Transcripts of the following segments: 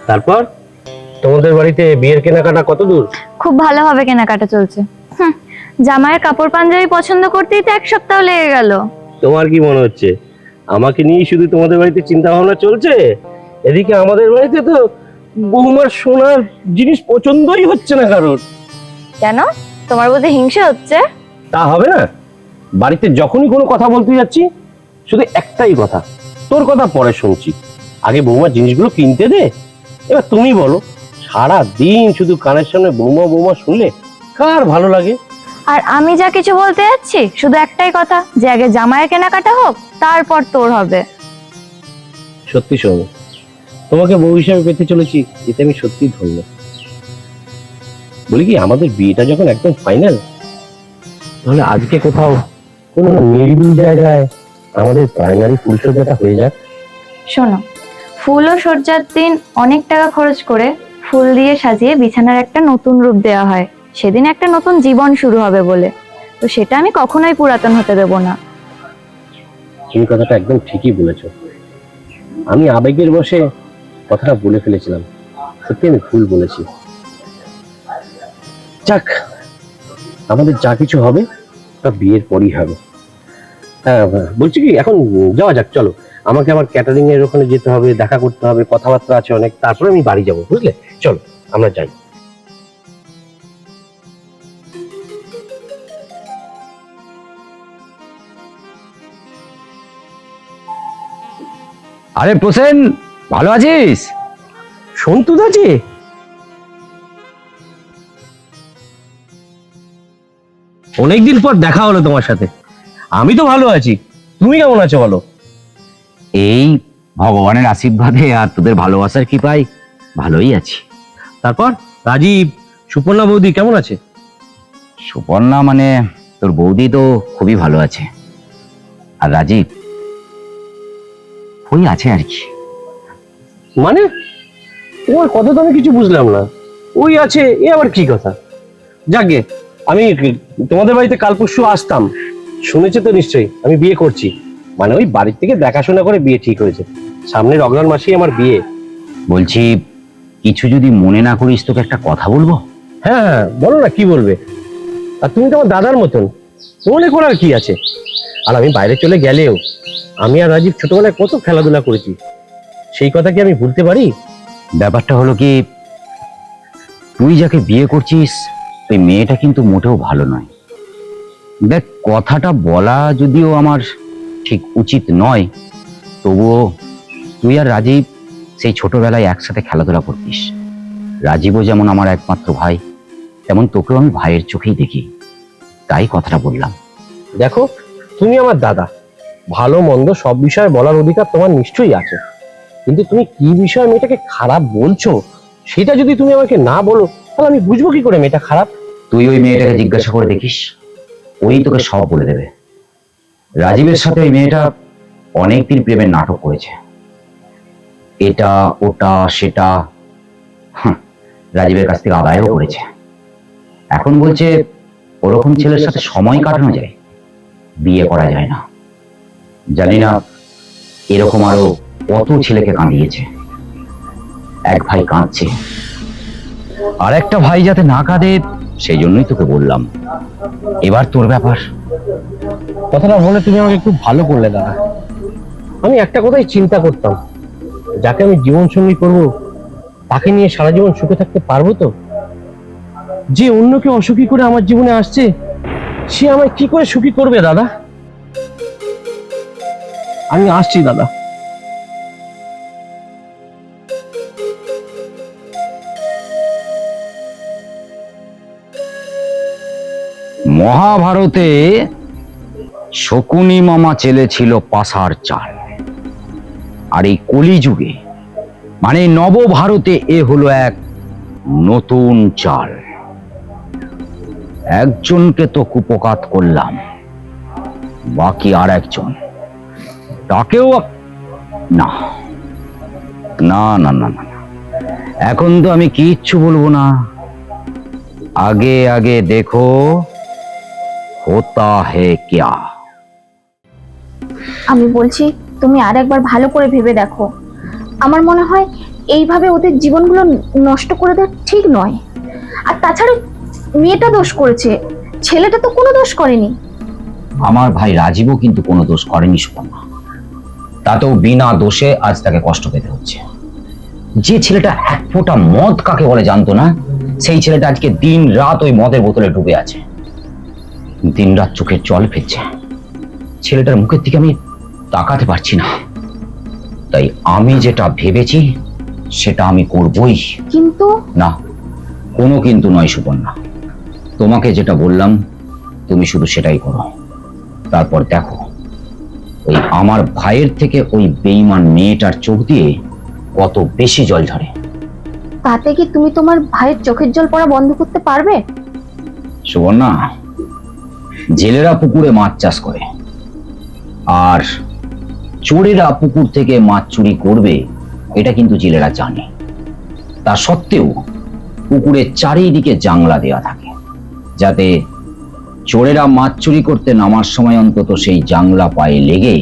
তারপর তোমাদের বাড়িতে বিয়ের কেনাকাটা কত দূর? খুব ভালোভাবে কেনাকাটা চলছে। জামাইয়ের কাপড় পাঞ্জাবি পছন্দ করতেই তো 1 সপ্তাহ লেগে গেল। তোমার কি মনে হচ্ছে আমাকে নিয়ে শুধু তোমাদের বাড়িতে চিন্তা ভাবনা চলছে? এদিকে আমাদের বাড়িতে তো বহুমার সোনার জিনিস পছন্দই হচ্ছে না কারোর। কেন, তোমার বুঝি হিংসা হচ্ছে? তা হবে না, বাড়িতে যখনই কোনো কথা বলতে যাচ্ছি শুধু একটাই কথা, তোর কথা পরে শুনছি, আগে বৌমার জিনিসগুলো কিনতে দে। এবার তুমি বলো, সারা দিন শুধু কানের সামনে বৌমা বৌমা শুনলে কার ভালো লাগে? আর আমি যা কিছু বলতে যাচ্ছি শুধু একটাই কথা, যে আগে জামাইয়ের কেনাকাটা হোক, তারপর তোর হবে। সত্যি শোনো, তোমাকে বউ হিসাবে পেতে চলেছি, এতে আমি সত্যি ধন্য। বলি কি, আমাদের বিয়েটা যখন একদম ফাইনাল, তাহলে আজকে কোথাও কোনো নিরিবিলি জায়গায় আমাদের প্রাইমারি ফুলসজ্জাটা হয়ে যাক। শোনো, ফুল ও সজ্জার দিন অনেক টাকা খরচ করে ফুল দিয়ে সাজিয়ে বিছানার একটা নতুন রূপ দেওয়া হয়, সেদিন একটা নতুন জীবন শুরু হবে বলে। তো সেটা আমি কখনোই পুরাতন হতে দেব না। তুমি কথাটা একদম ঠিকই বলেছো। আমি আবেগের বশে কথাটা বলে ফেলেছিলাম, সত্যি আমি ভুল বলেছি। যাক, আমাদের যা কিছু হবে তা বিয়ের পরই হবে। হ্যাঁ, বলছি কি, এখন যাওয়া যাক, চলো। আমাকে আবার ক্যাটারিং এর ওখানে যেতে হবে, দেখা করতে হবে, কথাবার্তা আছে অনেক, তারপরে আমি বাড়ি যাবো, বুঝলে? চলো আমরা যাই। আরে প্রসেন, ভালো আছিস? সন্তু দাজি, অনেকদিন পর দেখা হলো তোমার সাথে। আমি তো ভালো আছি, তুমি কেমন আছো বলো? এই ভগবানের আশীর্বাদে আর তোদের ভালোবাসার কৃপায় ভালোই আছি। তারপর রাজীব, সুপর্ণা বৌদি কেমন আছে? সুপর্ণা মানে তোর বৌদি তো খুবই ভালো আছে, আর রাজীব ওই আছে আর কি। মানে তোমার কথা তো আমি কিছু বুঝলাম না। ওই আছে, এ আবার কি কথা? যাকে, আমি তোমাদের বাড়িতে কাল পরশু আসতাম, শুনেছে তো নিশ্চয়ই আমি বিয়ে করছি। মানে ওই বাড়ির থেকে দেখাশোনা করে বিয়ে ঠিক হয়েছে, সামনের অগ্রহণ মাসেই আমার বিয়ে। বলছি, কিছু যদি মনে না করিস তোকে একটা কথা বলবো। হ্যাঁ হ্যাঁ, বলো না, কি বলবে? আর তুমি তো আমার দাদার মতন, মনে করার কি আছে? আর আমি বাইরে চলে গেলেও আমি আর রাজীব ছোটবেলায় কত খেলাধুলা করেছি, সেই কথা কি আমি ভুলতে পারি? ব্যাপারটা হলো কি, তুই যাকে বিয়ে করছিস ওই মেয়েটা কিন্তু মোটেও ভালো নয়। দেখ, কথাটা বলা যদিও আমার ঠিক উচিত নয়, তবুও তুই আর রাজীব সেই ছোটবেলায় একসাথে খেলাধুলা করতিস। রাজীবও যেমন আমার একমাত্র ভাই, তেমন তোকেও আমি ভাইয়ের চোখেই দেখি, তাই কথাটা বললাম। দেখো, তুমি আমার দাদা, ভালো মন্দ সব বিষয়ে বলার অধিকার তোমার নিশ্চয়ই আছে, কিন্তু তুমি কি বিষয়ে মেয়েটাকে খারাপ বলছো সেটা যদি তুমি আমাকে না বলো, তাহলে আমি বুঝবো কি করে মেয়েটা খারাপ? তুই ওই মেয়েটাকে জিজ্ঞাসা করে দেখিস, ওই তোকে সব বলে দেবে। রাজীবের সাথে ওই মেয়েটা অনেকদিন প্রেমের নাটক করেছে, এটা ওটা সেটা, রাজীবের কাছ থেকে আদায়ও করেছে। এখন বলছে ওরকম ছেলের সাথে সময় কাটানো যায়, বিয়ে করা যায় না। জানি না এরকম আরো কত ছেলেকে কাঁদিয়েছে। এক ভাই কাঁদছে, আর একটা ভাই যাতে না কাঁদে সেই জন্যই তোকে বললাম। এবার তোর ব্যাপার। কথাটা বলে তুমি আমাকে খুব ভালো করলে দাদা। আমি একটা কথাই চিন্তা করতাম, যাকে আমি জীবন সঙ্গী করবো তাকে নিয়ে সারা জীবন সুখে থাকতে পারবো তো? যে অন্যকে অসুখী করে আমার জীবনে আসছে, সে আমায় কি করে সুখী করবে দাদা? আমি আসছি দাদা। মহাভারতে শকুনি মামা চেলেছিল পাসার চাল, আর এই কলিযুগে মানে নবভারতে এ হলো এক নতুন চাল। একজনকে তো কুপকাত করলাম, বাকি আর একজন, তাকেও না না না না না, এখন তো আমি কিচ্ছু বলবো না। আগে আগে দেখো होता है क्या। আমি বলছি তুমি আর একবার ভালো করে ভেবে দেখো। আমার মনে হয় এইভাবে ওদের জীবনগুলো নষ্ট করে দেওয়া ঠিক নয়। আর তাছাড়া মেয়েটা দোষ করেছে, ছেলেটা তো কোনো দোষ করেনি। আমার ভাই রাজীবও কিন্তু কোনো দোষ করেনি সুপর্ণা, তাতেও বিনা দোষে আজ তাকে কষ্ট পেতে হচ্ছে। যে ছেলেটা এক ফোঁটা মদ কাকে বলে জানতো না, সেই ছেলেটা আজকে দিন রাত ওই মদের বোতলে ডুবে আছে, দিন রাত চোখের জল ফেলছে। ছেলেটার মুখের দিকে আমি তাকাতে পারছি না। তাই আমি যেটা ভেবেছি সেটা আমি করবই। কিন্তু না, কোনো কিন্তু নয় সুপর্ণা, তোমাকে যেটা বললাম তুমি শুধু সেটাই করো। তারপর দেখো ওই আমার ভাইয়ের থেকে ওই বেঈমান মেয়েটার চোখ দিয়ে কত বেশি জল ঝরে। তাতে কি তুমি তোমার ভাইয়ের চোখের জল পড়া বন্ধ করতে পারবে? সুবর্ণা, জেলেরা পুকুরে মাছ চাষ করে, আর চোরেরা পুকুর থেকে মাছ চুরি করবে এটা কিন্তু জেলেরা জানে। তা সত্ত্বেও পুকুরের চারিদিকে জাংলা দেওয়া থাকে, যাতে চোরেরা মাছ চুরি করতে নামার সময় অন্তত সেই জাংলা পায়ে লেগে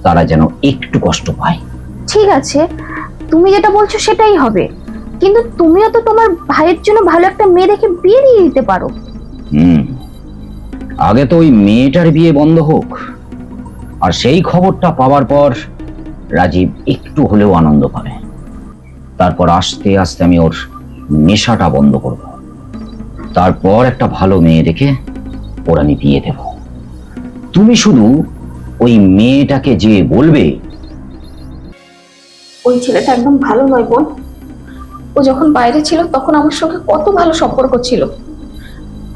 তারা যেন একটু কষ্ট পায়। ঠিক আছে, তুমি যেটা বলছো সেটাই হবে, কিন্তু তুমিও তো তোমার ভাইয়ের জন্য ভালো একটা মেয়ে দেখে বিয়ে দিয়ে দিতে পারো। আগে তো ওই মেয়েটার বিয়ে বন্ধ হোক, আর সেই খবরটা পাওয়ার পর রাজীব একটু হলেও আনন্দ পাবে। তারপর আস্তে আস্তে আমি ওর নেশাটা বন্ধ করব, তারপর একটা ভালো মেয়ে দেখে ওর আমি বিয়ে দেব। তুমি শুধু ওই মেয়েটাকে যে বলবে ওই ছেলেটা একদম ভালো নয় বোন। ও যখন বাইরে ছিল তখন আমার সঙ্গে কত ভালো সম্পর্ক ছিল,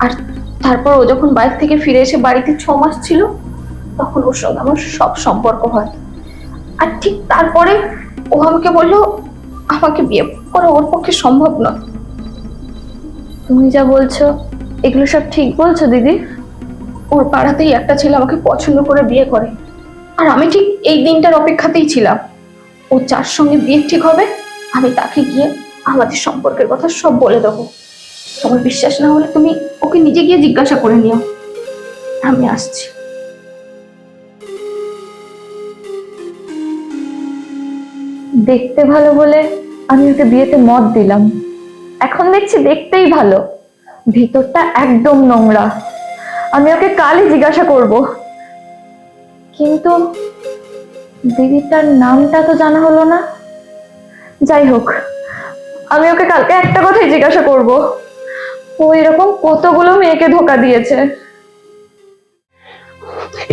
আর তারপর ও যখন বাইরে থেকে ফিরে এসে বাড়িতে 6 মাস ছিল তখন ওর সঙ্গে আমার সব সম্পর্ক হয়। আর ঠিক তারপরে ও আমাকে বললো আমাকে বিয়ে করা ওর পক্ষে সম্ভব নয়। তুমি যা বলছো এগুলো সব ঠিক বলছো দিদি? ওর পাড়াতেই একটা ছেলে আমাকে পছন্দ করে বিয়ে করে, আর আমি ঠিক এই দিনটার অপেক্ষাতেই ছিলাম। ও যার সঙ্গে বিয়ে ঠিক হবে আমি তাকে গিয়ে আমাদের সম্পর্কের কথা সব বলে দেবো। তোমার বিশ্বাস না হলে তুমি ওকে নিজে গিয়ে জিজ্ঞাসা করে নিও। আমি আসছি। দেখতে ভালো বলে আমি ওকে বিয়েতে মত দিলাম, এখন দেখছি দেখতেই ভালো, ভিতরটা একদম নোংরা। আমি ওকে কালই জিজ্ঞাসা করব, কিন্তু দিদিটার নামটা তো জানা হলো না। যাই হোক, আমি ওকে কালকে একটা কথাই জিজ্ঞাসা করব, ও এরকম কতগুলো মেয়েকে ধোকা দিয়েছে।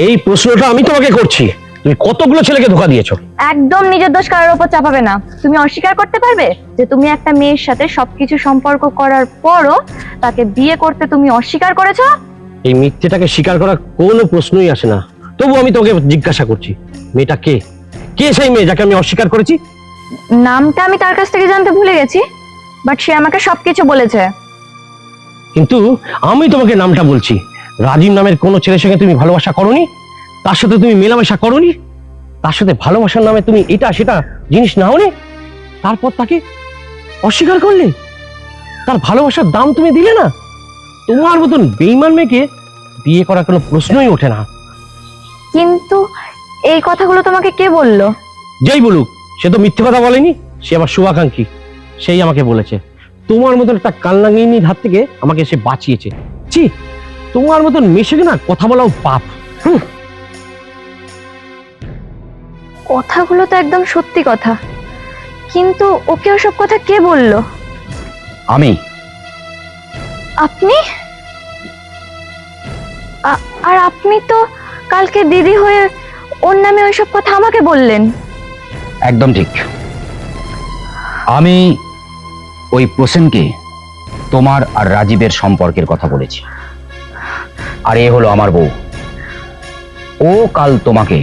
এই প্রশ্নটা আমি তোমাকে করছি, তুমি কতগুলো ছেলেকে ধোকা দিয়েছো? একদম নিজের দোষ কারোর উপর চাপাবে না। তুমি অস্বীকার করতে পারবে যে তুমি একটা মেয়ের সাথে সবকিছু সম্পর্ক করার পরও তাকে বিয়ে করতে তুমি অস্বীকার করেছো? এই মিথ্যেটাকে স্বীকার করার কোনো প্রশ্নই আসে না। তবু আমি তোকে জিজ্ঞাসা করছি, মেয়েটা কে? কে সেই মেয়ে যাকে আমি অস্বীকার করেছি? নামটা আমি তার কাছ থেকে জানতে ভুলে গেছি, বাট সে আমাকে সবকিছু বলেছে। কিন্তু আমি তোমাকে নামটা বলছি। রাজীব নামের কোনো ছেলের সঙ্গে তুমি ভালোবাসা করোনি, তার সাথে তুমি মেলামেশা করোনি, তার সাথে ভালোবাসার নামে তুমি এটা সেটা জিনিস নাও নি, তারপর তাকে অস্বীকার করলে, তার ভালোবাসার দাম তুমি দিলে না। তোমার মতন বেঈমান মেয়েকে বিয়ে করার কোনো প্রশ্নই ওঠে না। কিন্তু এই কথাগুলো তোমাকে কে বললো? যেই বলুক, সে তো মিথ্যে কথা বলেনি, সে আমার শুভাকাঙ্ক্ষী, সেই আমাকে বলেছে। তোমার মতন একটা কালনাগিনীর হাত থেকে আমাকে সে বাঁচিয়েছে। ছি, তোমার মতন মেশে না কথা বলাও পাপ। কথাগুলো তো একদম সত্যি কথা, কিন্তু ওকে ওসব কথা কে বললো? আমি। আপনি? আর আপনি তো কালকে দিদি হয়ে ওর নামে ওইসব কথা আমাকে বললেন। একদম ঠিক, আমি ওই প্রসেনকে তোমার আর রাজীবের সম্পর্কের কথা বলেছি, আর এ হলো আমার বউ। ও কাল তোমাকে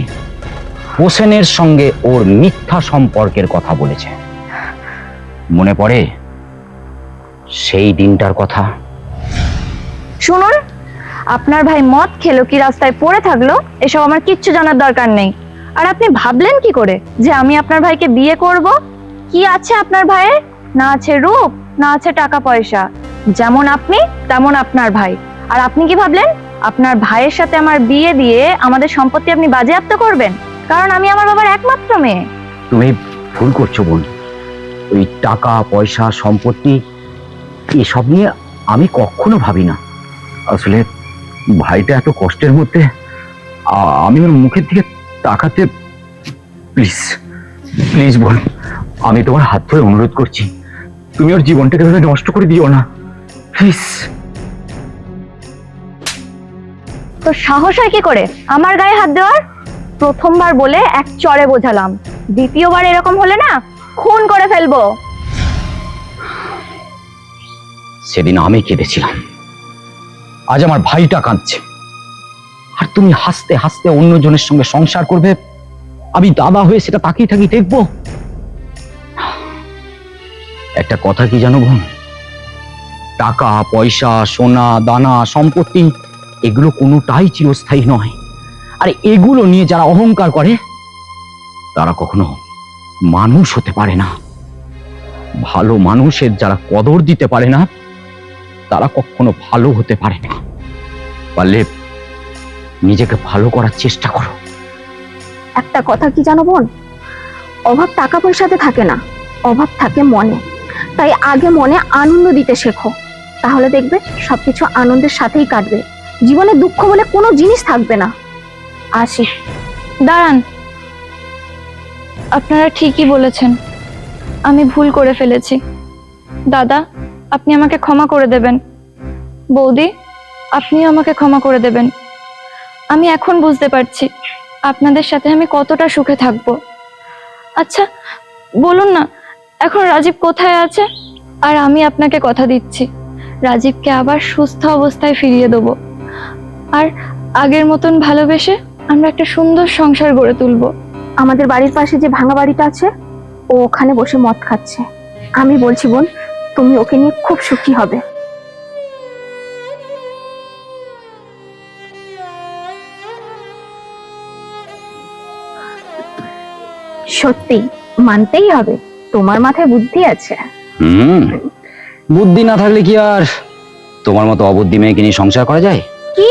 প্রসেনের সঙ্গে ওর মিথ্যা সম্পর্কের কথা বলেছে। মনে পড়ে সেই দিনটার কথা? শুনুন, আপনার ভাই মদ খেলো কি রাস্তায় পড়ে থাকলো এসব আমার কিচ্ছু জানার দরকার নেই। আর আপনি ভাবলেন কি করে যে আমি আপনার ভাইকে বিয়ে করব? কি আছে আপনার ভাইয়ের? না আছে রূপ, না আছে টাকা পয়সা। যেমন আপনি তেমন আপনার ভাই। আর আপনি কি ভাবলেন আপনার ভাইয়ের সাথে আমার বিয়ে দিয়ে আমাদের সম্পত্তি আপনি বাজেয়াপ্ত করবেন? কারণ আমি আমার বাবার একমাত্র মেয়ে। তুমি ভুল করছো বোন, ওই টাকা পয়সা সম্পত্তি এসব নিয়ে আমি কখনো ভাবি না। আসলে ভাইটা এত কষ্টের মধ্যে, আমি ওর মুখের দিকে তাকাতে, প্লিজ প্লিজ বোন, আমি তোমার হাত ধরে অনুরোধ করছি, তুমি ওর জীবনটাকে এভাবে নষ্ট করে দিও না, প্লিজ। তো সাহস হয় কি করে আমার গায়ে হাত দেওয়ার? প্রথমবার বলে এক চড়ে বোঝালাম, দ্বিতীয়বার এরকম হলে না খুন করে ফেলবো। সেদিন আমি কেঁদেছিলাম, আজ আমার ভাইটা কাঁদছে, আর তুমি হাসতে হাসতে অন্যজনের সঙ্গে সংসার করবে, আমি দাদা হয়ে সেটা তাকিয়ে থাকি দেখবো? একটা কথা কি জানো বোন, টাকা পয়সা সোনা দানা সম্পত্তি এগুলো কোনোটাই চিরস্থায়ী নয়। আর এগুলো নিয়ে যারা অহংকার করে তারা কখনো মানুষ হতে পারে না। ভালো মানুষের যারা কদর দিতে পারে না তারা কখনো ভালো হতে পারে না। পারলে নিজেকে ভালো করার চেষ্টা করো। একটা কথা কি জানো বোন, অভাব টাকা পয়সাতে থাকে না, অভাব থাকে মনে। তাই আগে মনে আনন্দ দিতে শেখো, তাহলে দেখবে সবকিছু আনন্দের সাথেই কাটবে, জীবনে দুঃখ বলে কোনো জিনিস থাকবে না। আসি। দাঁড়ান, আপনারা ঠিকই বলেছেন, আমি ভুল করে ফেলেছি। দাদা, আপনি আমাকে ক্ষমা করে দেবেন। বৌদি, আপনিও আমাকে ক্ষমা করে দেবেন। আমি এখন বুঝতে পারছি আপনাদের সাথে আমি কতটা সুখে থাকবো। আচ্ছা বলুন না, এখন রাজীব কোথায় আছে? আর আমি আপনাকে কথা দিচ্ছি, রাজীবকে আবার সুস্থ অবস্থায় ফিরিয়ে দেবো, আর আগের মতন ভালোবেসে আমরা একটা সুন্দর সংসার গড়ে তুলবো। আমাদের বাড়ির পাশে যে ভাঙা বাড়িটা আছে, ও ওখানে বসে মদ খাচ্ছে। আমি বলছি বোন, তুমি ওকে নিয়ে খুব সুখী হবে। সত্যি মানতেই হবে, তোমার মাথায় বুদ্ধি আছে। বুদ্ধি না থাকলে কি আর তোমার মতো অবুদ্ধি মেয়েকে নিয়ে সংসার করা যায়? কি?